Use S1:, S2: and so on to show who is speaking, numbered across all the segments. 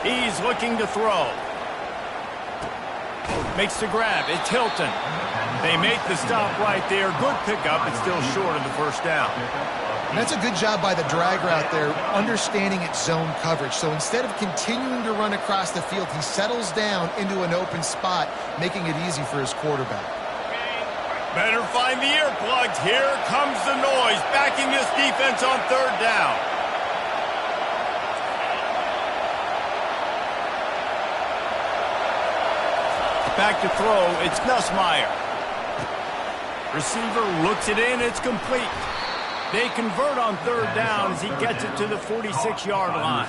S1: He's looking to throw. Makes the grab. It's Hilton. They make the stop right there. Good pickup. It's still short of the first down.
S2: And that's a good job by the drag route there, understanding its zone coverage. So instead of continuing to run across the field, he settles down into an open spot, making it easy for his quarterback.
S1: Better find the earplugs. Here comes the noise, backing this defense on third down. Back to throw, it's Nussmeier. Receiver looks it in, it's complete. They convert on third down as he gets it to the 46-yard line.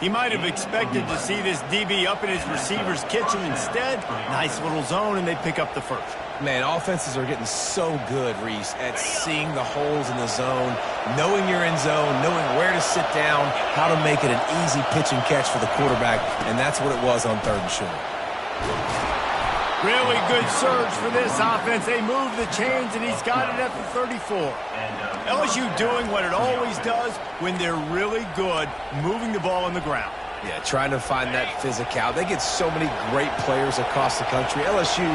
S1: He might have expected to see this DB up in his receiver's kitchen. Instead, nice little zone, and they pick up the first.
S3: Man, offenses are getting so good, Reese, at seeing the holes in the zone, knowing you're in zone, knowing where to sit down, how to make it an easy pitch and catch for the quarterback, and that's what it was on third and short.
S1: Really good surge for this offense. They move the chains, and he's got it at the 34. LSU doing what it always does when they're really good, moving the ball on the ground.
S3: Yeah, trying to find that physicality. They get so many great players across the country. LSU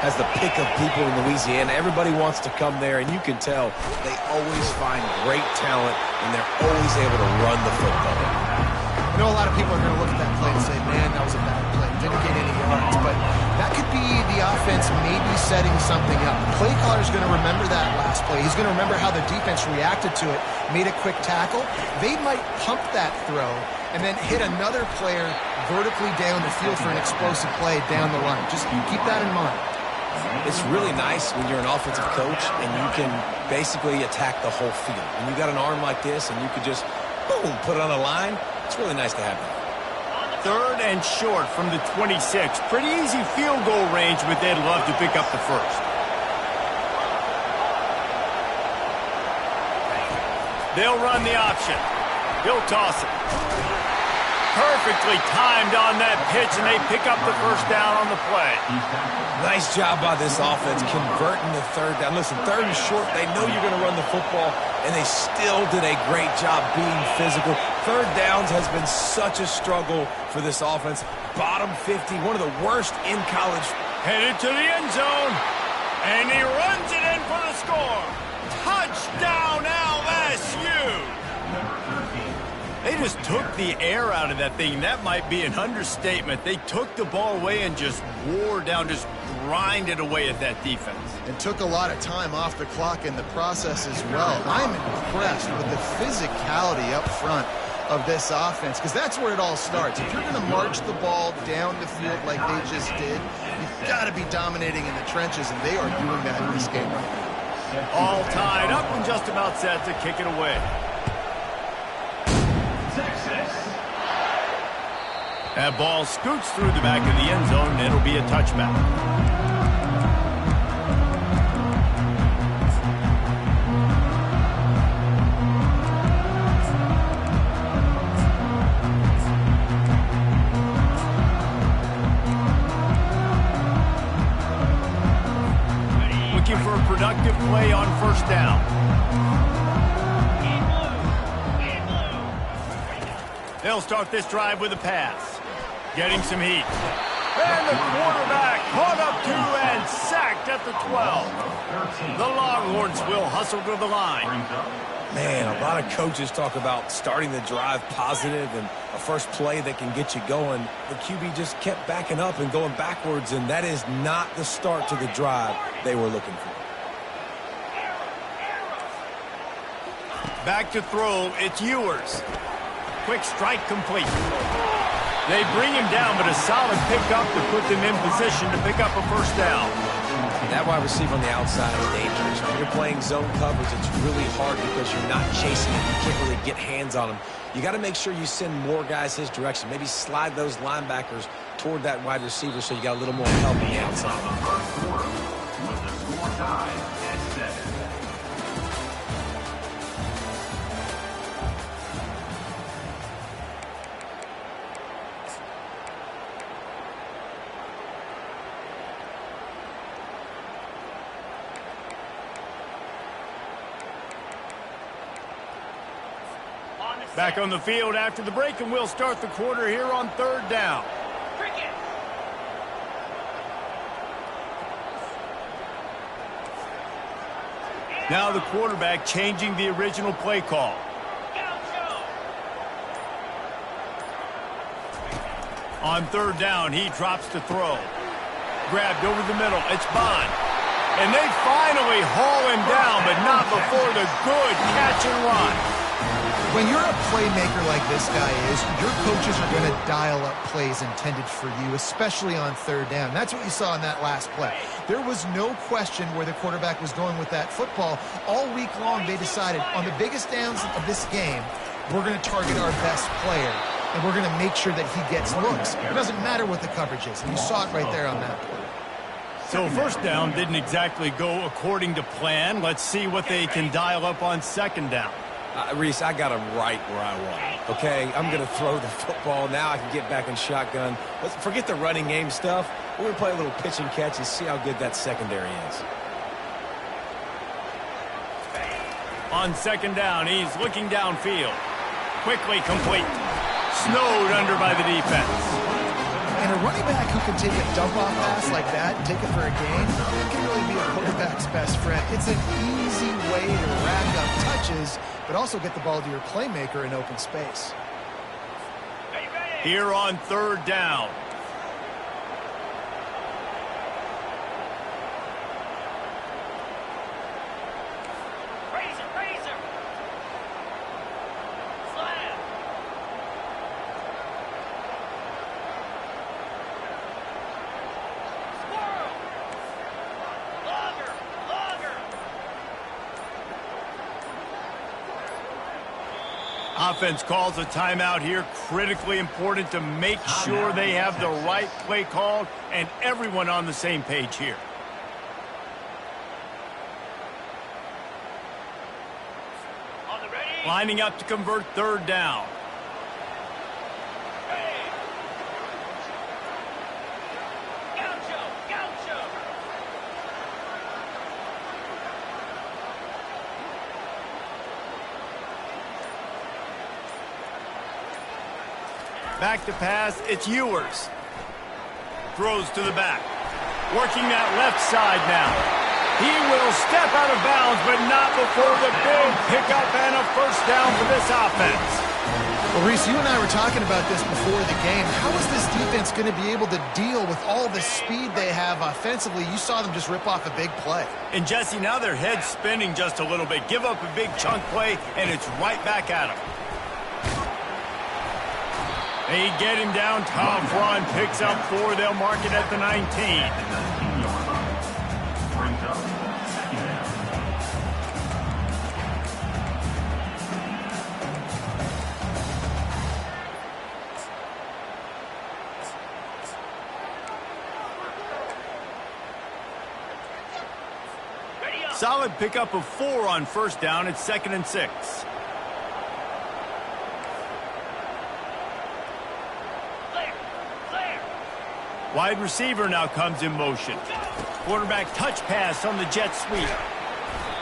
S3: has the pick of people in Louisiana. Everybody wants to come there, and you can tell they always find great talent, and they're always able to run the football.
S2: I know a lot of people are going to look at that play and say, man, that was a bad play. Didn't get any yards. But that could be the offense maybe setting something up. The play caller's going to remember that last play. He's going to remember how the defense reacted to it, made a quick tackle. They might pump that throw and then hit another player vertically down the field for an explosive play down the line. Just keep that in mind.
S3: It's really nice when you're an offensive coach and you can basically attack the whole field. When you got an arm like this and you could just, boom, put it on a line, it's really nice to have that.
S1: Third and short from the 26. Pretty easy field goal range, but they'd love to pick up the first. They'll run the option. He'll toss it. Perfectly timed on that pitch, and they pick up the first down on the play.
S3: Nice job by this offense converting the third down. Listen, third and short, they know you're going to run the football, and they still did a great job being physical. Third downs has been such a struggle for this offense. Bottom 50, one of the worst in college.
S1: Headed to the end zone, and he runs it in for the score. Touchdown, LSU! They just took the air out of that thing. That might be an understatement. They took the ball away and just wore down, just grinded away at that defense.
S2: And took a lot of time off the clock in the process as well. I'm impressed with the physicality up front of this offense, because that's where it all starts. If you're going to march the ball down the field like they just did, you've got to be dominating in the trenches, and they are doing that in this game right now.
S1: All tied up and just about set to kick it away. That ball scoots through the back of the end zone, and it'll be a touchback. Looking for a productive play on first down. They'll start this drive with a pass. Getting some heat. And the quarterback caught up to and sacked at the 12. The Longhorns will hustle to the line.
S3: Man, a lot of coaches talk about starting the drive positive and a first play that can get you going. The QB just kept backing up and going backwards, and that is not the start to the drive they were looking for.
S1: Back to throw, it's Ewers. Quick strike complete. They bring him down, but a solid pickup to put them in position to pick up a first down.
S3: That wide receiver on the outside is dangerous. When you're playing zone coverage, it's really hard because you're not chasing him. You can't really get hands on him. You got to make sure you send more guys his direction. Maybe slide those linebackers toward that wide receiver so you got a little more help on the outside.
S1: Back on the field after the break, and we'll start the quarter here on third down. Now the quarterback changing the original play call. On third down, he drops to throw. Grabbed over the middle. It's Bond. And they finally haul him down, but not before the good catch and run.
S2: When you're a playmaker like this guy is, your coaches are going to dial up plays intended for you, especially on third down. That's what you saw in that last play. There was no question where the quarterback was going with that football. All week long, they decided on the biggest downs of this game, we're going to target our best player, and we're going to make sure that he gets looks. It doesn't matter what the coverage is, and you saw it right there on that play.
S1: So first down didn't exactly go according to plan. Let's see what they can dial up on second down.
S3: Reese, I got him right where I want him, okay? I'm going to throw the football. Now I can get back in shotgun. Let's forget the running game stuff. We're going to play a little pitch and catch and see how good that secondary is.
S1: On second down, he's looking downfield. Quickly complete. Snowed under by the defense.
S2: And a running back who can take a dump-off pass like that and take it for a gain, it can really be a quarterback's best friend. It's an easy way to rack up touches, but also get the ball to your playmaker in open space.
S1: Here on third down. Offense calls a timeout here. Critically important to make sure they have the right play called and everyone on the same page here. Lining up to convert third down. Back to pass, it's Ewers. Throws to the back. Working that left side now. He will step out of bounds, but not before the big pickup and a first down for this offense.
S2: Well, Reese, you and I were talking about this before the game. How is this defense going to be able to deal with all the speed they have offensively? You saw them just rip off a big play.
S1: And, Jesse, now their head's spinning just a little bit. Give up a big chunk play, and it's right back at them. They get him down, tough run, picks up 4, they'll mark it at the 19. Solid pickup of 4 on first down, it's 2nd and 6. Wide receiver now comes in motion. Quarterback touch pass on the jet sweep.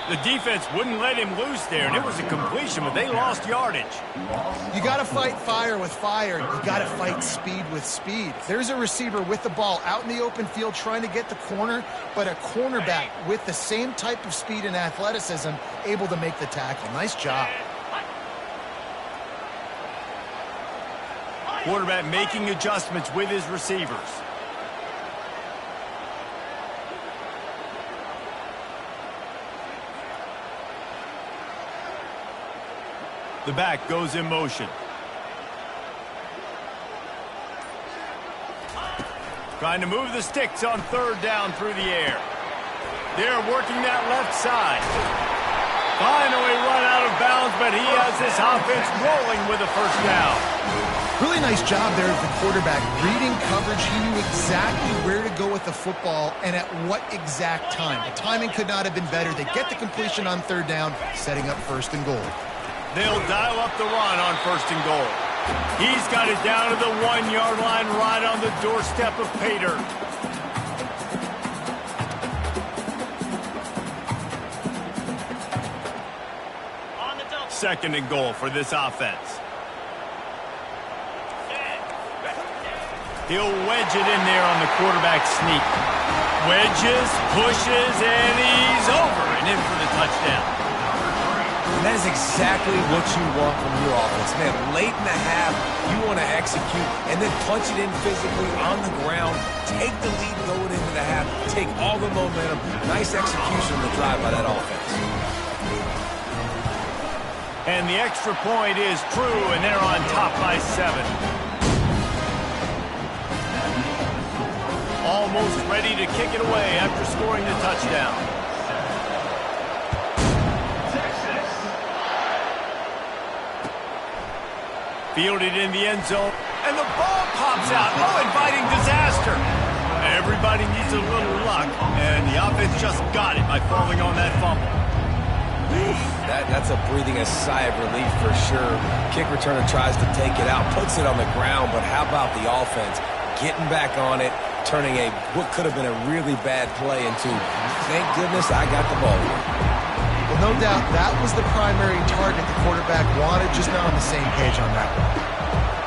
S1: The defense wouldn't let him loose there, and it was a completion, but they lost yardage.
S2: You got to fight fire with fire. You got to fight speed with speed. There's a receiver with the ball out in the open field trying to get the corner, but a cornerback with the same type of speed and athleticism able to make the tackle. Nice job.
S1: Quarterback making adjustments with his receivers. The back goes in motion. Trying to move the sticks on third down through the air. They're working that left side. Finally run out of bounds, but he has this offense rolling with a first down.
S2: Really nice job there of the quarterback. Reading coverage, he knew exactly where to go with the football and at what exact time. The timing could not have been better. They get the completion on third down, setting up 1st and goal.
S1: They'll dial up the run on 1st and goal. He's got it down to the 1-yard line right on the doorstep of Pater. 2nd and goal for this offense. He'll wedge it in there on the quarterback sneak. Wedges, pushes, and he's over and in for the touchdown.
S3: And that is exactly what you want from your offense. Man, late in the half, you want to execute and then punch it in physically on the ground. Take the lead going into the half. Take all the momentum. Nice execution of the drive by that offense.
S1: And the extra point is true, and they're on top by 7. Almost ready to kick it away after scoring the touchdown. Fielded in the end zone, and the ball pops out. Oh, inviting disaster. Everybody needs a little luck, and the offense just got it by falling on that fumble.
S3: That's a breathing a sigh of relief for sure. Kick returner tries to take it out, puts it on the ground, but how about the offense getting back on it, turning what could have been a really bad play into, thank goodness I got the ball here.
S2: Well, no doubt that was the primary target the quarterback wanted, just not on the same page on that one.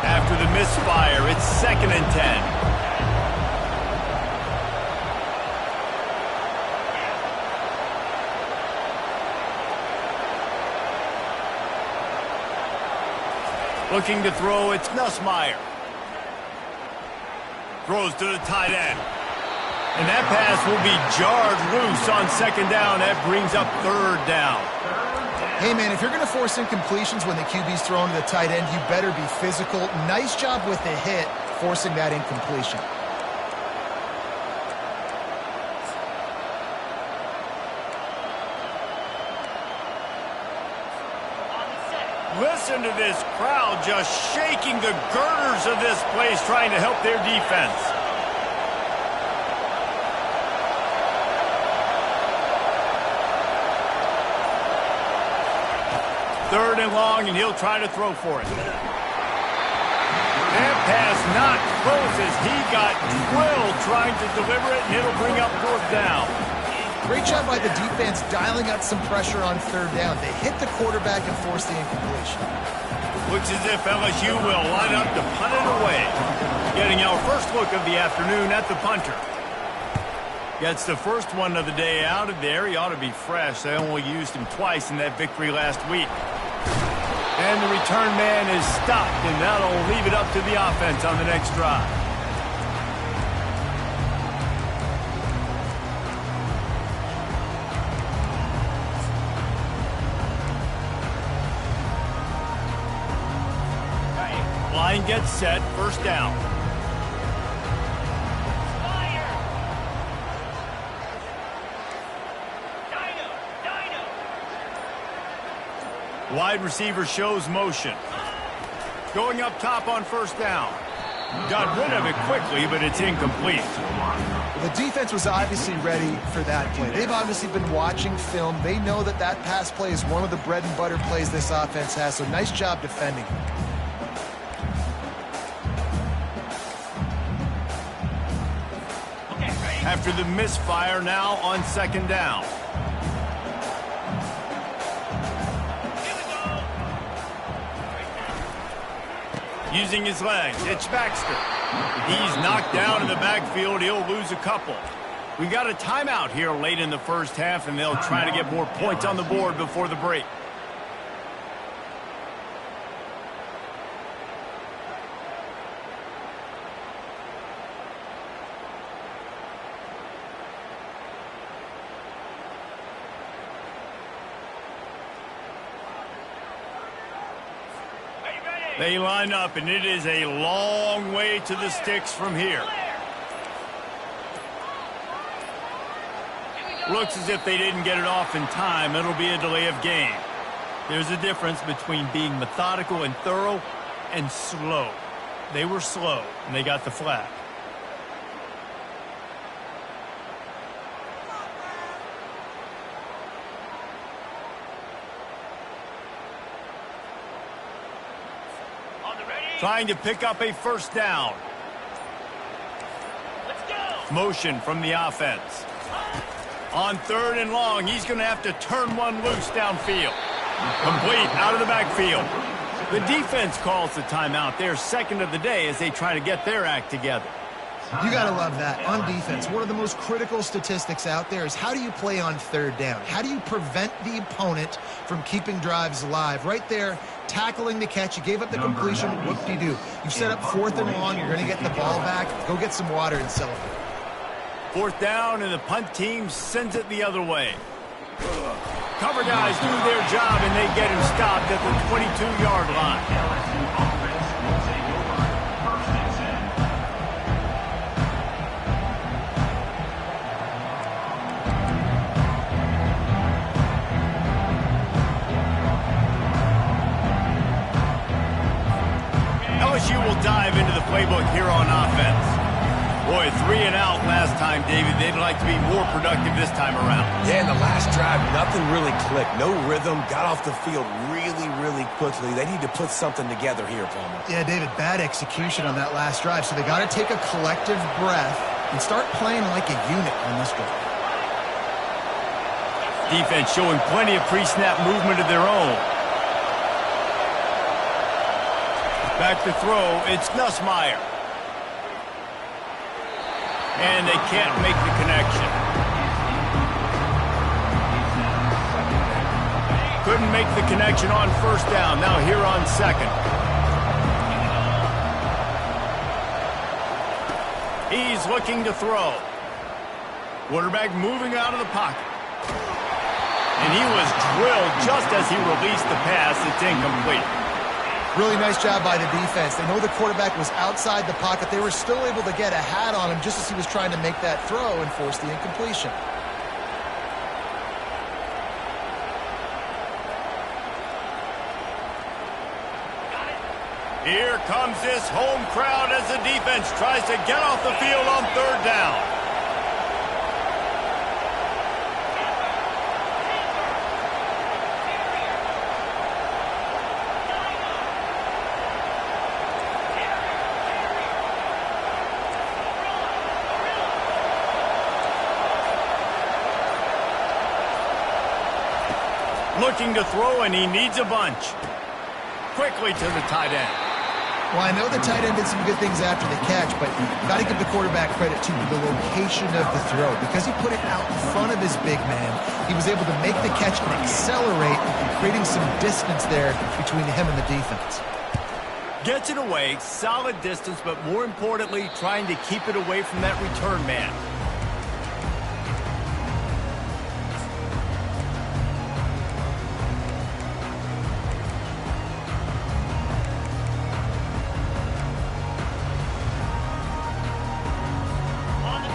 S1: After the misfire, it's 2nd and 10. Looking to throw, it's Nussmeier. Throws to the tight end. And that pass will be jarred loose on 2nd down. That brings up 3rd down.
S2: Hey, man, if you're going to force incompletions when the QB's throwing to the tight end, you better be physical. Nice job with the hit, forcing that incompletion.
S1: Listen to this crowd just shaking the girders of this place, trying to help their defense. Third and long, and he'll try to throw for it. That pass not close as he got drilled trying to deliver it, and it'll bring up 4th down.
S2: Great job by the defense dialing out some pressure on 3rd down. They hit the quarterback and forced the incompletion.
S1: Looks as if LSU will line up to punt it away. Getting our first look of the afternoon at the punter. Gets the first one of the day out of there. He ought to be fresh. They only used him twice in that victory last week. And the return man is stopped, and that'll leave it up to the offense on the next drive. Line gets set, 1st down. Wide receiver shows motion. Going up top on 1st down. Got rid of it quickly, but it's incomplete.
S2: Well, the defense was obviously ready for that play. They've obviously been watching film. They know that that pass play is one of the bread and butter plays this offense has, so nice job defending.
S1: After the misfire, now on 2nd down. Using his legs, it's Baxter. He's knocked down in the backfield. He'll lose a couple. We got a timeout here late in the 1st half, and they'll try to get more points on the board before the break. They line up, and it is a long way to the sticks from here. Looks as if they didn't get it off in time. It'll be a delay of game. There's a difference between being methodical and thorough and slow. They were slow, and they got the flag. Trying to pick up a 1st down. Let's go. Motion from the offense. On 3rd and long, he's going to have to turn one loose downfield. Complete out of the backfield. The defense calls the timeout. They're second of the day as they try to get their act together.
S2: You got to love that. On defense, one of the most critical statistics out there is how do you play on third down? How do you prevent the opponent from keeping drives alive? Right there, tackling the catch. You gave up the completion. Whoop-de-doo. You set up 4th and long. You're going to get the ball back. Go get some water and celebrate.
S1: 4th down, and the punt team sends it the other way. Cover guys do their job, and they get him stopped at the 22-yard line. LSU will dive into the playbook here on offense. Boy, 3 and out last time, David. They'd like to be more productive this time around.
S3: Yeah, in the last drive, nothing really clicked. No rhythm. Got off the field really quickly. They need to put something together here, Palmer.
S2: Yeah, David, bad execution on that last drive. So they got to take a collective breath and start playing like a unit on this drive.
S1: Defense showing plenty of pre-snap movement of their own. Back to throw, it's Nussmeier. And they can't make the connection. Couldn't make the connection on 1st down. Now here on 2nd. He's looking to throw. Quarterback moving out of the pocket. And he was drilled just as he released the pass. It's incomplete.
S2: Really nice job by the defense. They know the quarterback was outside the pocket. They were still able to get a hat on him just as he was trying to make that throw and force the incompletion.
S1: Here comes this home crowd as the defense tries to get off the field on 3rd down. Looking to throw, and he needs a bunch. Quickly to the tight end.
S2: Well, I know the tight end did some good things after the catch, but you've got to give the quarterback credit to the location of the throw. Because he put it out in front of his big man, he was able to make the catch and accelerate, creating some distance there between him and the defense.
S1: Gets it away, solid distance, but more importantly, trying to keep it away from that return man.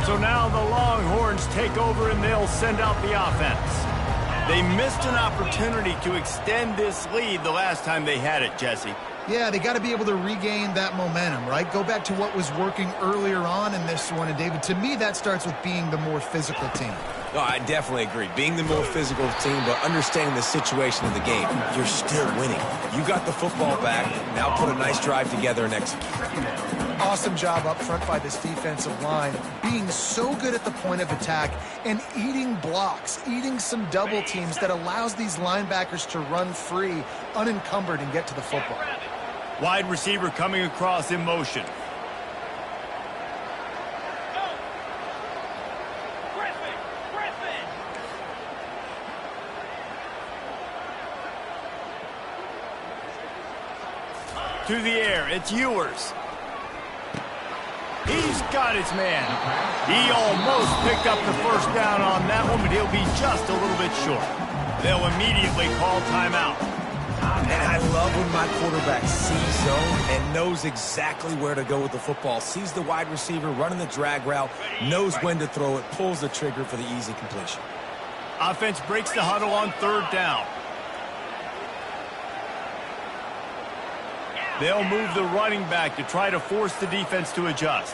S1: So now the Longhorns take over and they'll send out the offense. They missed an opportunity to extend this lead the last time they had it, Jesse.
S2: Yeah, they got to be able to regain that momentum, right? Go back to what was working earlier on in this one. And, David, to me, that starts with being the more physical team.
S3: Oh, I definitely agree. Being the more physical team, but understanding the situation of the game. You're still winning. You got the football back. Now put a nice drive together and execute.
S2: Awesome job up front by this defensive line, being so good at the point of attack and eating blocks, eating some double teams that allows these linebackers to run free, unencumbered, and get to the football.
S1: Wide receiver coming across in motion. To the air, it's Ewers. He's got his man. He almost picked up the 1st down on that one, but he'll be just a little bit short. They'll immediately call timeout.
S3: And I love when my quarterback sees zone and knows exactly where to go with the football. Sees the wide receiver running the drag route, knows when to throw it, pulls the trigger for the easy completion.
S1: Offense breaks the huddle on 3rd down. They'll move the running back to try to force the defense to adjust.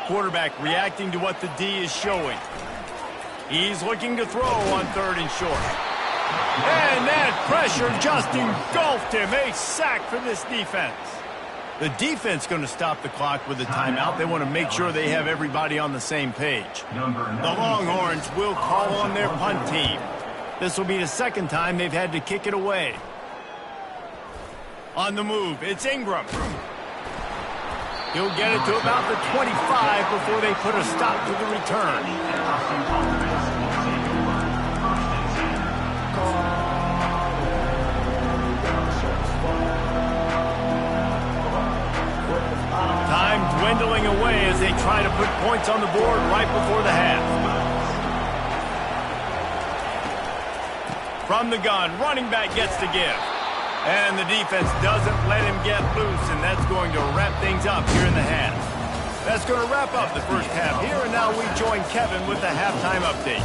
S1: Quarterback reacting to what the D is showing. He's looking to throw on 3rd and short. And that pressure just engulfed him. A sack for this defense. The defense going to stop the clock with a timeout. They want to make sure they have everybody on the same page. The Longhorns will call on their punt team. This will be the second time they've had to kick it away. On the move, it's Ingram. He'll get it to about the 25 before they put a stop to the return. Time dwindling away as they try to put points on the board right before the half. From the gun, running back gets to give. And the defense doesn't let him get loose, and that's going to wrap things up here in the half. That's going to wrap up the first half here, and now we join Kevin with the halftime update.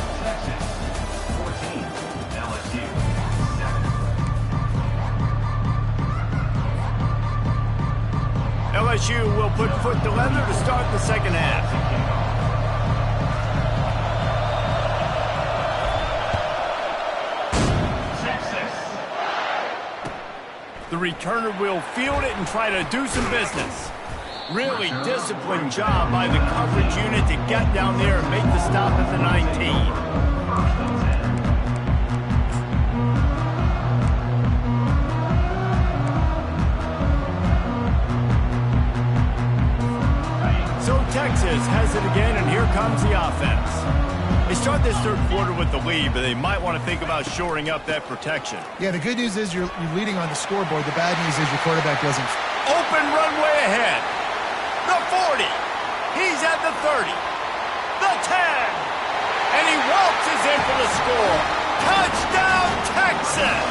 S1: LSU will put foot to leather to start the second half. The returner will field it and try to do some business. Really disciplined job by the coverage unit to get down there and make the stop at the 19. So Texas has it again, and here comes the offense. They start this third quarter with the lead, but they might want to think about shoring up that protection.
S2: Yeah, the good news is you're leading on the scoreboard. The bad news is your quarterback doesn't.
S1: Open runway ahead. The 40. He's at the 30. The 10. And he waltzes in for the score. Touchdown, Texas!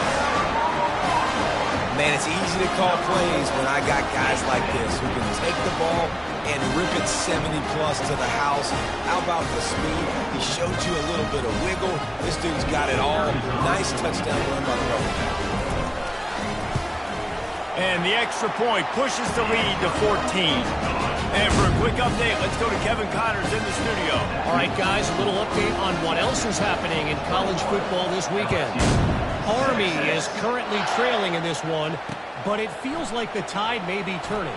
S3: Man, it's easy to call plays when I got guys like this who can take the ball and rip it 70-plus to the house. How about the speed? He showed you a little bit of wiggle. This dude's got it all. Nice touchdown run by the running back.
S1: And the extra point pushes the lead to 14. And for a quick update, let's go to Kevin Connors in the studio.
S4: All right, guys, a little update on what else is happening in college football this weekend. Army is currently trailing in this one, but it feels like the tide may be turning.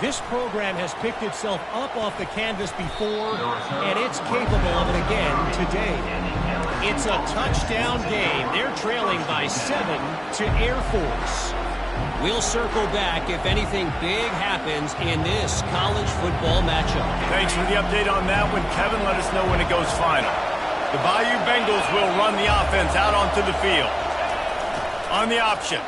S4: This program has picked itself up off the canvas before, and it's capable of it again today. It's a touchdown game. They're trailing by 7 to Air Force. We'll circle back if anything big happens in this college football matchup.
S1: Thanks for the update on that one, Kevin. Let us know when it goes final. The Bayou Bengals will run the offense out onto the field. On the option.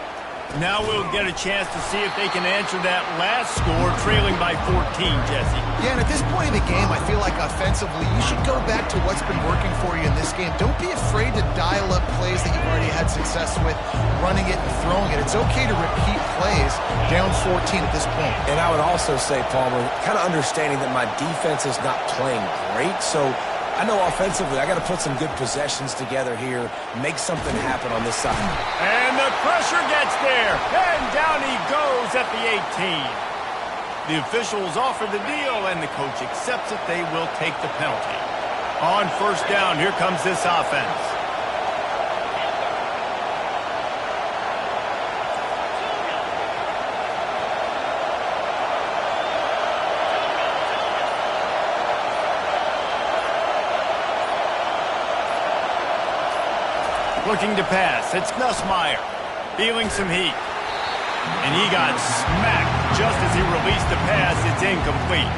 S1: Now we'll get a chance to see if they can answer that last score, trailing by 14, Jesse.
S2: Yeah, and at this point in the game, I feel like offensively, you should go back to what's been working for you in this game. Don't be afraid to dial up plays that you've already had success with, running it and throwing it. It's okay to repeat plays down 14 at this point.
S3: And I would also say, Palmer, kind of understanding that my defense is not playing great, so I know offensively I got to put some good possessions together here, make something happen on this side.
S1: And the pressure gets there, and down he goes at the 18. The officials offer the deal, and the coach accepts it. They will take the penalty. On first down, here comes this offense. Looking to pass. It's Nussmeier. Feeling some heat. And he got smacked just as he released the pass. It's incomplete.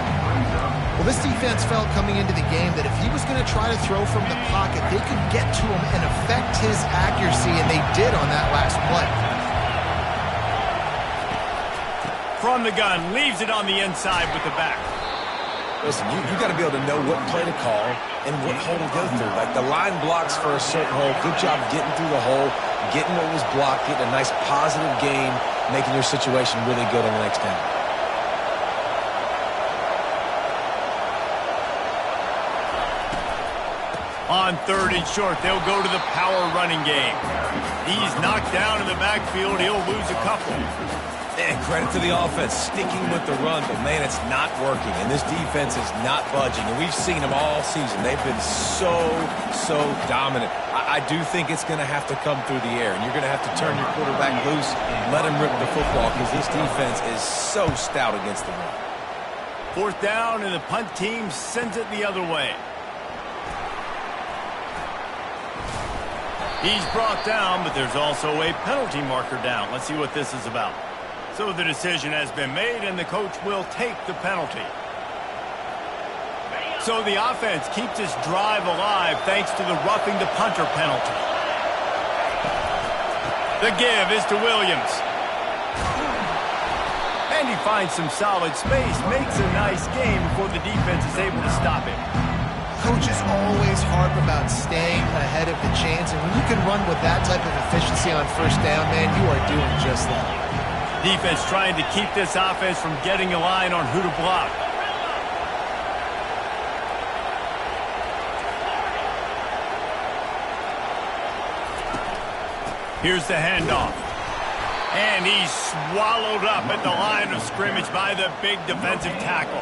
S2: Well, this defense felt coming into the game that if he was going to try to throw from the pocket, they could get to him and affect his accuracy, and they did on that last play.
S1: From the gun, leaves it on the inside with the back.
S3: Listen, you got to be able to know what play to call and what hole to go through. Like the line blocks for a certain hole. Good job getting through the hole, getting what was blocked, getting a nice positive gain, making your situation really good on the next down.
S1: On third and short, they'll go to the power running game. He's knocked down in the backfield. He'll lose a couple.
S3: And credit to the offense, sticking with the run, but man, it's not working, and this defense is not budging, and we've seen them all season. They've been so dominant. I do think it's going to have to come through the air, and you're going to have to turn your quarterback loose and let him rip the football because this defense is so stout against the run.
S1: Fourth down, and the punt team sends it the other way. He's brought down, but there's also a penalty marker down. Let's see what this is about. So the decision has been made, and the coach will take the penalty. So the offense keeps its drive alive thanks to the roughing the punter penalty. The give is to Williams. And he finds some solid space, makes a nice game before the defense is able to stop it.
S2: Coaches always harp about staying ahead of the chains, and when you can run with that type of efficiency on first down, man, you are doing just that.
S1: Defense trying to keep this offense from getting a line on who to block. Here's the handoff. And he's swallowed up at the line of scrimmage by the big defensive tackle.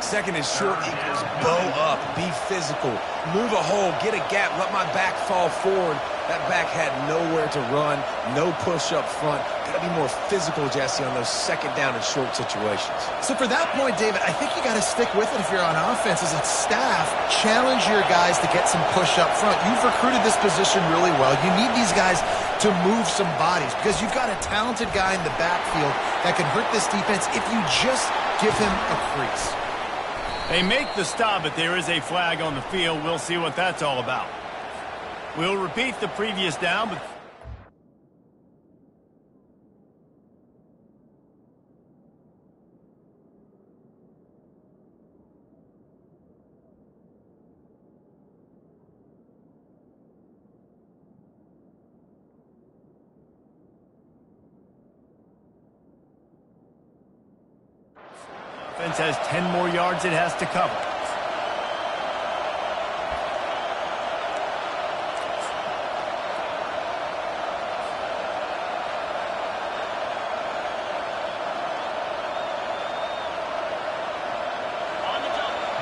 S3: Second and short equals bow up, be physical, move a hole, get a gap, let my back fall forward. That back had nowhere to run, no push up front. Got to be more physical, Jesse, on those second down and short situations.
S2: So for that point, David, I think you got to stick with it if you're on offense as a staff. Challenge your guys to get some push up front. You've recruited this position really well. You need these guys to move some bodies because you've got a talented guy in the backfield that can hurt this defense if you just give him a crease.
S1: They make the stop, but there is a flag on the field. We'll see what that's all about. We'll repeat the previous down, but offense has 10 more yards it has to cover.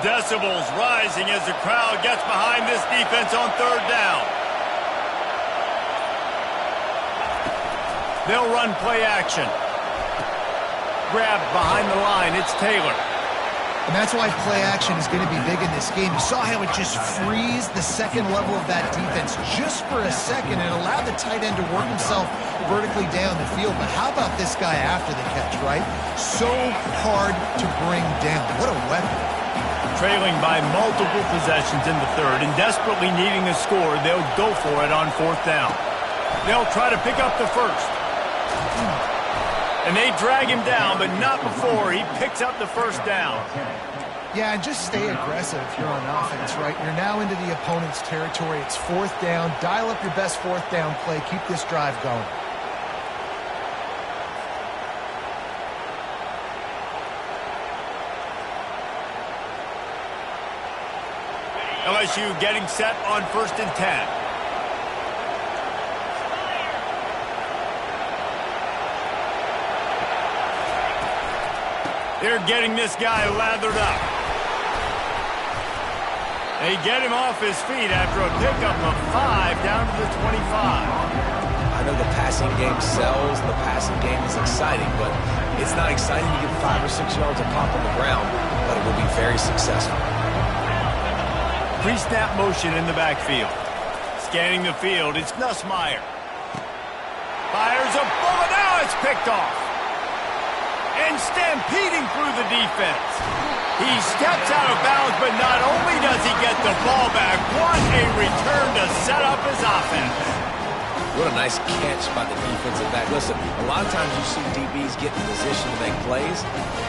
S1: Decibels rising as the crowd gets behind this defense on third down. They'll run play action. Grabbed behind the line, it's Taylor.
S2: And that's why play action is going to be big in this game. You saw how it just frees the second level of that defense just for a second and allowed the tight end to work himself vertically down the field. But how about this guy after the catch, right? So hard to bring down. What a weapon.
S1: Trailing by multiple possessions in the third and desperately needing a score, they'll go for it on fourth down. They'll try to pick up the first. And they drag him down, but not before he picks up the first down.
S2: Yeah, and just stay aggressive if you're on offense, right? You're now into the opponent's territory. It's fourth down. Dial up your best fourth down play. Keep this drive going.
S1: LSU getting set on 1st and 10. They're getting this guy lathered up. They get him off his feet after a pickup of 5 down to the 25.
S3: I know the passing game sells, the passing game is exciting, but it's not exciting to get 5 or 6 yards of pop on the ground, but it will be very successful.
S1: Pre-snap motion in the backfield. Scanning the field, it's Nussmeier. Fires a bullet, now it's picked off. And stampeding through the defense. He steps out of bounds, but not only does he get the ball back, what a return to set up his offense.
S3: What a nice catch by the defensive back. Listen, a lot of times you see DBs get in position to make plays,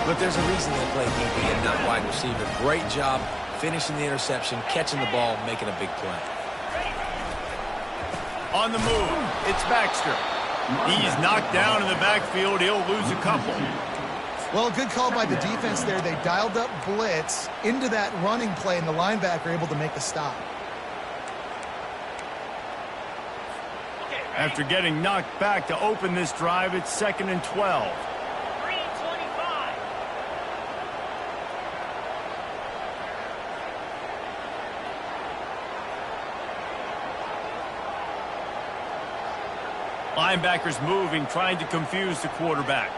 S3: but there's a reason they play DB and not wide receiver. Great job finishing the interception, catching the ball, making a big play.
S1: On the move, it's Baxter. He's knocked down in the backfield. He'll lose a couple.
S2: Well, good call by the defense there. They dialed up blitz into that running play, and the linebacker able to make a stop.
S1: After getting knocked back to open this drive, it's 2nd and 12. Linebackers moving, trying to confuse the quarterback.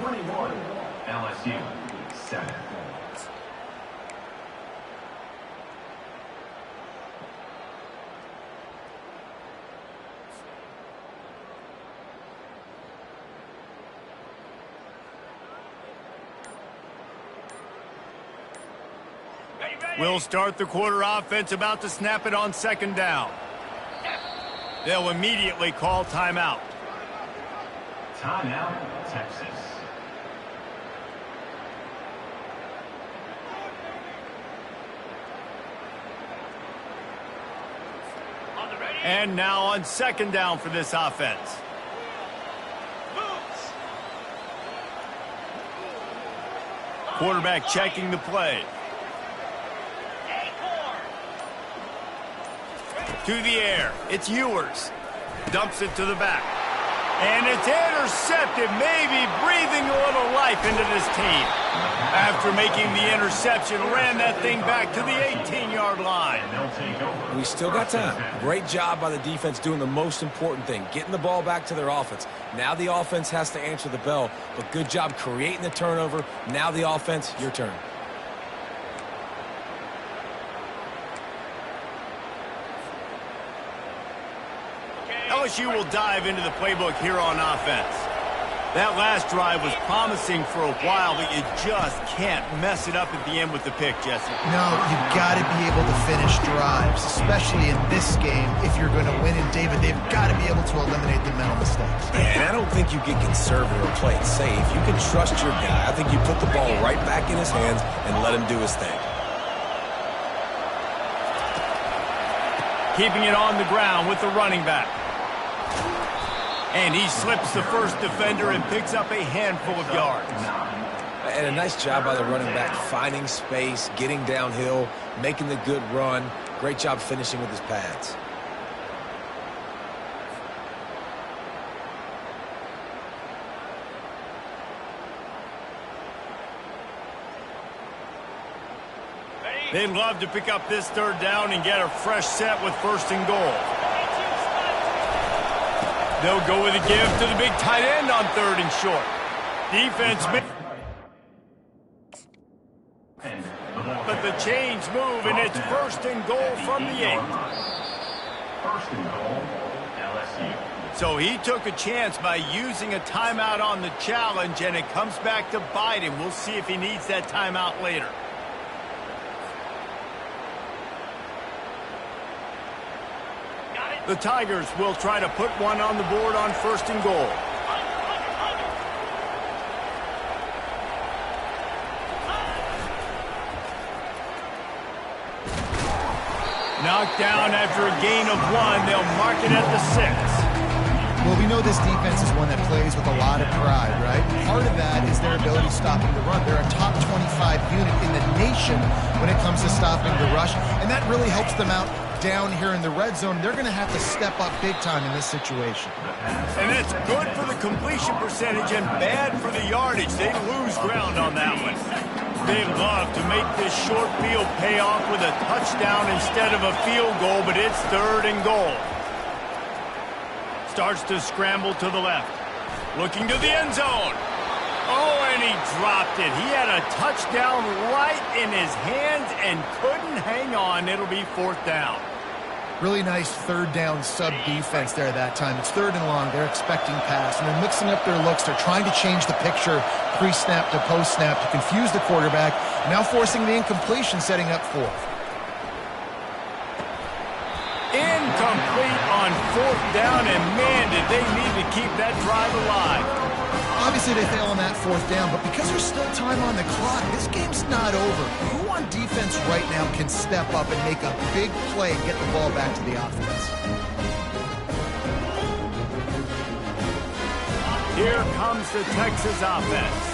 S5: 21, LSU, 7.
S1: We'll start the quarter offense, about to snap it on second down. They'll immediately call timeout.
S5: Timeout, Texas.
S1: And now on second down for this offense. Quarterback checking the play. To the air. It's Ewers. Dumps it to the back. And it's intercepted, maybe breathing a little life into this team. After making the interception, ran that thing back to the 18-yard line.
S3: We still got time. Great job by the defense doing the most important thing, getting the ball back to their offense. Now the offense has to answer the bell, but good job creating the turnover. Now the offense, your turn.
S1: LSU will dive into the playbook here on offense. That last drive was promising for a while, but you just can't mess it up at the end with the pick, Jesse.
S2: No, you've got to be able to finish drives, especially in this game. If you're going to win, and David, they've got to be able to eliminate the mental mistakes.
S3: And I don't think you get conservative or play it safe. You can trust your guy. I think you put the ball right back in his hands and let him do his thing.
S1: Keeping it on the ground with the running back. And he slips the first defender and picks up a handful of yards.
S3: And a nice job by the running back, finding space, getting downhill, making the good run. Great job finishing with his pads.
S1: They'd love to pick up this third down and get a fresh set with first and goal. They'll go with a give to the big tight end on third and short. Defense, but the chains move, and it's first and goal from the 8.
S5: First and goal, LSU.
S1: So he took a chance by using a timeout on the challenge, and it comes back to bite him. We'll see if he needs that timeout later. The Tigers will try to put one on the board on first and goal. Knocked down after a gain of 1. They'll mark it at the 6.
S2: Well, we know this defense is one that plays with a lot of pride, right? Part of that is their ability stopping the run. They're a top 25 unit in the nation when it comes to stopping the rush, and that really helps them out down here in the red zone. They're going to have to step up big time in this situation.
S1: And that's good for the completion percentage and bad for the yardage. They lose ground on that one. They love to make this short field pay off with a touchdown instead of a field goal, but it's third and goal. Starts to scramble to the left. Looking to the end zone. Oh, and he dropped it. He had a touchdown right in his hands and couldn't hang on. It'll be fourth down.
S2: Really nice third down sub defense there that time. It's third and long. They're expecting pass, and they're mixing up their looks. They're trying to change the picture pre-snap to post-snap to confuse the quarterback, now forcing the incompletion, setting up fourth.
S1: Incomplete on fourth down, and man, did they need to keep that drive alive.
S2: Obviously, they fail on that fourth down, but because there's still time on the clock, this game's not over. Who on defense right now can step up and make a big play and get the ball back to the offense?
S1: Here comes the Texas offense.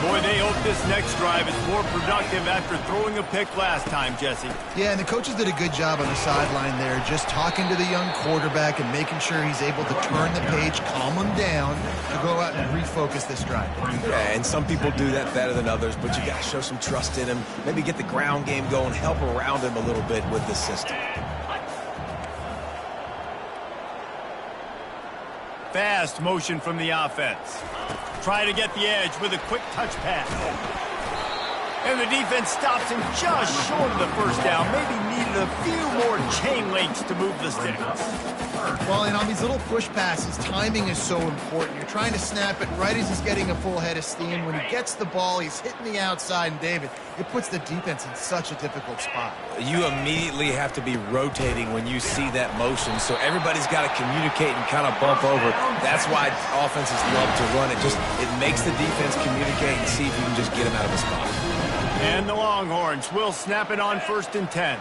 S1: Boy, they hope this next drive is more productive after throwing a pick last time, Jesse.
S2: Yeah, and the coaches did a good job on the sideline there, just talking to the young quarterback and making sure he's able to turn the page, calm him down, to go out and refocus this drive.
S3: Yeah, and some people do that better than others, but you got to show some trust in him, maybe get the ground game going, help around him a little bit with the system.
S1: fast motion from the offense. Try to get the edge with a quick touch pass. And the defense stops him just short of the first down. Maybe needed a few more chain links to move the sticks.
S2: Well, and on these little push passes, timing is so important. You're trying to snap it right as he's getting a full head of steam. When he gets the ball, he's hitting the outside, and David, it puts the defense in such a difficult spot.
S3: You immediately have to be rotating when you see that motion, so everybody's got to communicate and kind of bump over. That's why offenses love to run it. It makes the defense communicate and see if you can just get him out of a spot.
S1: And the Longhorns will snap it on 1st and 10.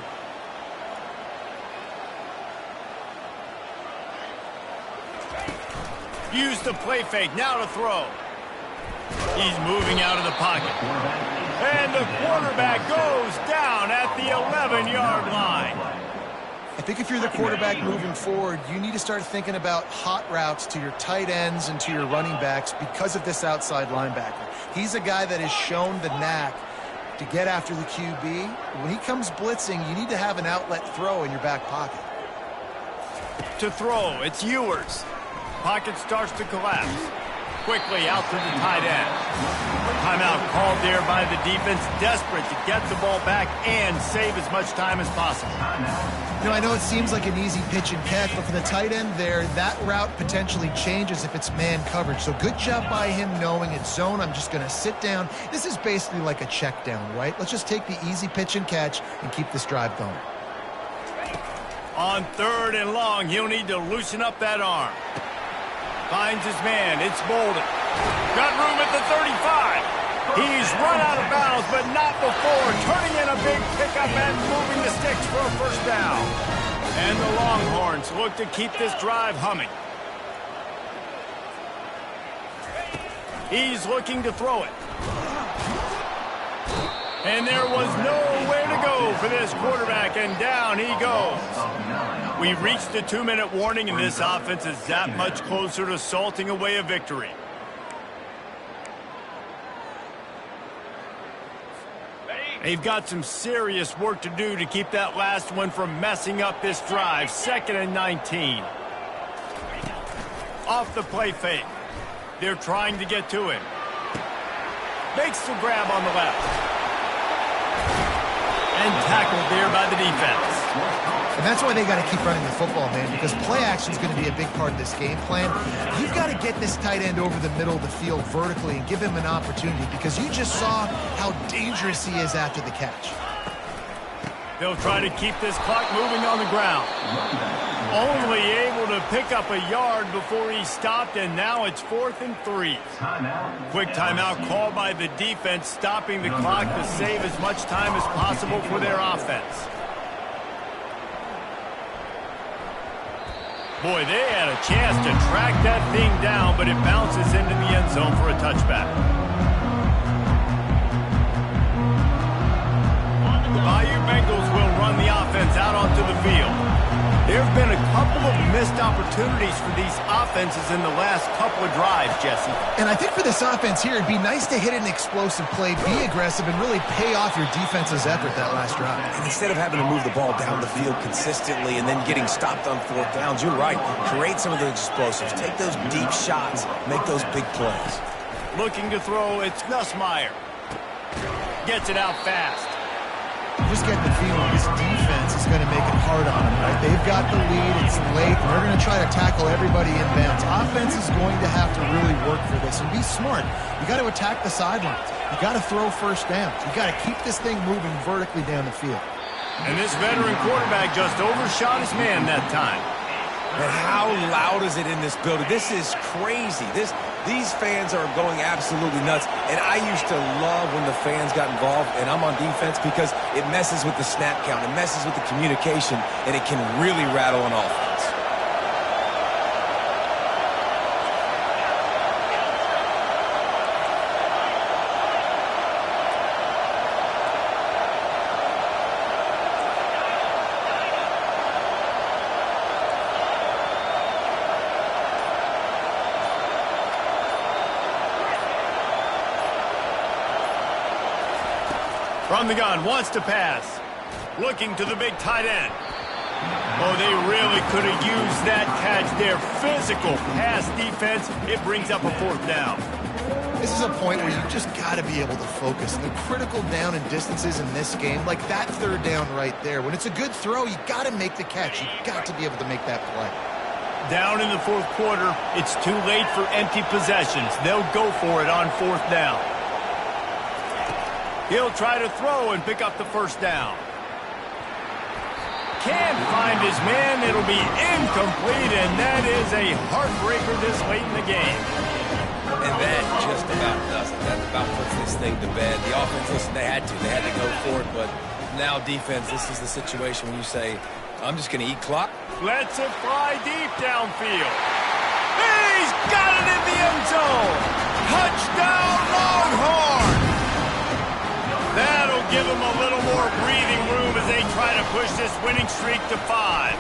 S1: Use the play fake, now to throw. He's moving out of the pocket. And the quarterback goes down at the 11-yard line.
S2: I think if you're the quarterback moving forward, you need to start thinking about hot routes to your tight ends and to your running backs because of this outside linebacker. He's a guy that has shown the knack to get after the QB. When he comes blitzing, you need to have an outlet throw in your back pocket.
S1: To throw, it's Ewers. Pocket starts to collapse. Quickly out to the tight end. Timeout called there by the defense, desperate to get the ball back and save as much time as possible.
S2: You know, I know it seems like an easy pitch and catch, but for the tight end there, that route potentially changes if it's man coverage. So good job by him knowing it's zone. I'm just going to sit down. This is basically like a check down, right? Let's just take the easy pitch and catch and keep this drive going.
S1: On 3rd and long, he'll need to loosen up that arm. Finds his man. It's Bolden. Got room at the 35. He's run out of bounds, but not before turning in a big pickup and moving the sticks for a first down. And the Longhorns look to keep this drive humming. He's looking to throw it. And there was nowhere to go for this quarterback, and down he goes. We've reached the 2-minute warning, and this offense is that much closer to salting away a victory. They've got some serious work to do to keep that last one from messing up this drive. 2nd and 19. Off the play fake. They're trying to get to him. Makes the grab on the left. And tackled there by the defense.
S2: And that's why they got to keep running the football, man, because play action is going to be a big part of this game plan. You've got to get this tight end over the middle of the field vertically and give him an opportunity, because you just saw how dangerous he is after the catch.
S1: They'll try to keep this clock moving on the ground. Only able to pick up a yard before he stopped, and now it's 4th and 3. Quick timeout called by the defense, stopping the clock to save as much time as possible for their offense. Boy, they had a chance to track that thing down, but it bounces into the end zone for a touchback. The Bayou Bengals will run the offense out onto the field. There have been a couple of missed opportunities for these offenses in the last couple of drives, Jesse.
S2: And I think for this offense here, it'd be nice to hit an explosive play, be aggressive, and really pay off your defense's effort that last drive.
S3: And instead of having to move the ball down the field consistently and then getting stopped on 4th downs, you're right. Create some of those explosives. Take those deep shots. Make those big plays.
S1: Looking to throw, it's Nussmeier. Gets it out fast.
S2: You just get the feeling this defense is going to make it hard on them, right? They've got the lead, it's late, and they're going to try to tackle everybody in bounds. Offense is going to have to really work for this and be smart. You got to attack the sidelines. You got to throw first downs. You got to keep this thing moving vertically down the field.
S1: And this veteran quarterback just overshot his man that time.
S3: And how loud is it in this building? This is crazy. These fans are going absolutely nuts. And I used to love when the fans got involved, and I'm on defense, because it messes with the snap count. It messes with the communication, and it can really rattle an offense.
S1: From the gun, wants to pass. Looking to the big tight end. Oh, they really could have used that catch there. Physical pass defense. It brings up a fourth down.
S2: This is a point where you just got to be able to focus. The critical down and distances in this game, like that third down right there. When it's a good throw, you got to make the catch. You got to be able to make that play.
S1: Down in the fourth quarter, it's too late for empty possessions. They'll go for it on fourth down. He'll try to throw and pick up the first down. Can't find his man. It'll be incomplete, and that is a heartbreaker this late in the game.
S3: And that just about does it. That about puts this thing to bed. The offense, listen, they had to go for it, but now defense, this is the situation when you say, I'm just going to eat clock.
S1: Lets it fly deep downfield. He's got it in the end zone. Touchdown, Longhorn. That'll give them a little more breathing room as they try to push this winning streak to 5.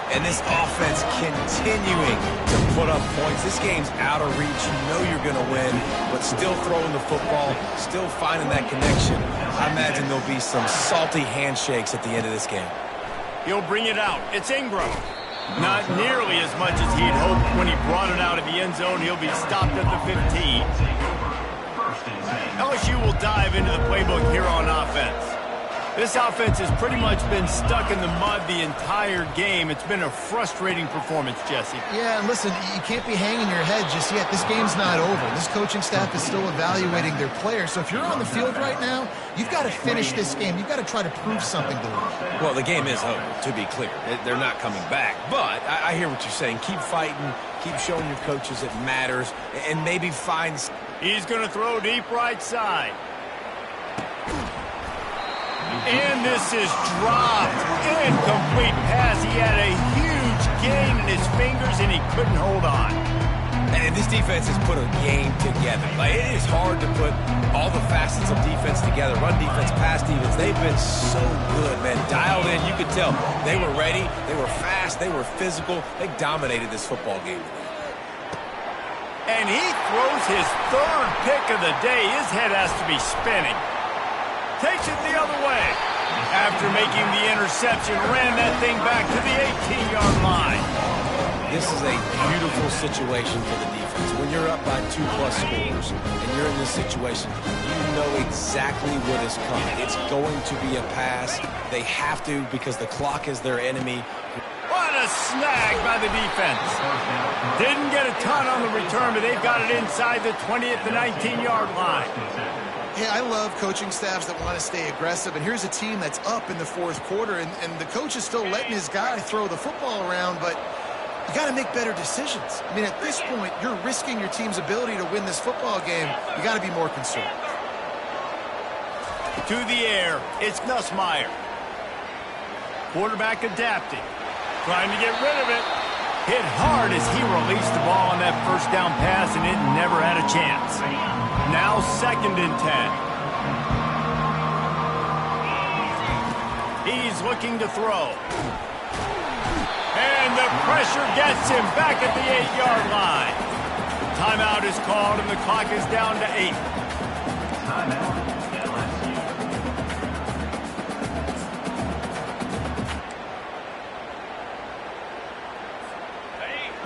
S3: And this offense continuing to put up points. This game's out of reach. You know you're going to win, but still throwing the football, still finding that connection. I imagine there'll be some salty handshakes at the end of this game.
S1: He'll bring it out. It's Ingram. Not nearly as much as he'd hoped when he brought it out of the end zone. He'll be stopped at the 15. LSU will dive into the playbook here on offense. This offense has pretty much been stuck in the mud the entire game. It's been a frustrating performance, Jesse.
S2: Yeah, and listen, you can't be hanging your head just yet. This game's not over. This coaching staff is still evaluating their players. So if you're on the field right now, you've got to finish this game. You've got to try to prove something to them.
S3: Well, the game is over, to be clear. They're not coming back. But I hear what you're saying. Keep fighting. Keep showing your coaches it matters. And maybe find...
S1: He's going to throw deep right side. And this is dropped. Incomplete pass. He had a huge gain in his fingers, and he couldn't hold on.
S3: And this defense has put a game together. Like, it is hard to put all the facets of defense together. Run defense, pass defense. They've been so good, man. Dialed in. You could tell they were ready. They were fast. They were physical. They dominated this football game.
S1: And he throws his third pick of the day. His head has to be spinning. Takes it the other way. After making the interception, ran that thing back to the 18-yard line.
S3: This is a beautiful situation for the defense. When you're up by 2+ scores and you're in this situation, you know exactly what is coming. It's going to be a pass. They have to because the clock is their enemy.
S1: What a snag by the defense. Didn't get a ton on the return, but they've got it inside the 20 at the 19-yard line.
S2: Yeah, I love coaching staffs that want to stay aggressive, and here's a team that's up in the fourth quarter, and the coach is still letting his guy throw the football around, but you got to make better decisions. I mean, at this point, you're risking your team's ability to win this football game. You got to be more conservative.
S1: To the air, it's Nussmeier. Quarterback adapting. Trying to get rid of it. Hit hard as he released the ball on that first down pass, and it never had a chance. Now 2nd and 10. He's looking to throw. And the pressure gets him back at the 8-yard line. Timeout is called, and the clock is down to 8.
S5: Timeout.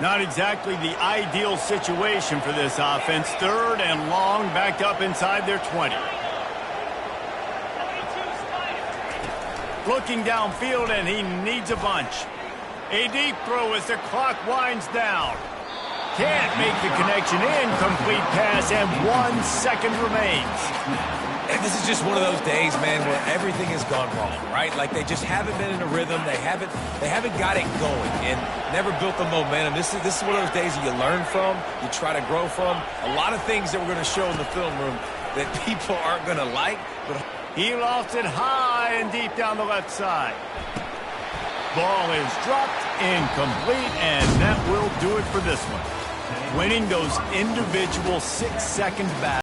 S1: Not exactly the ideal situation for this offense. 3rd and long, backed up inside their 20. Looking downfield, and he needs a bunch. A deep throw as the clock winds down. Can't make the connection. Incomplete pass, and 1 second remains.
S3: And this is just one of those days, man, where everything has gone wrong, right? Like they just haven't been in a rhythm. They haven't got it going and never built the momentum. This is one of those days that you learn from, you try to grow from. A lot of things that we're going to show in the film room that people aren't going to like. But
S1: he lost it high and deep down the left side. Ball is dropped, incomplete, and that will do it for this one. Winning those individual 6-second battles.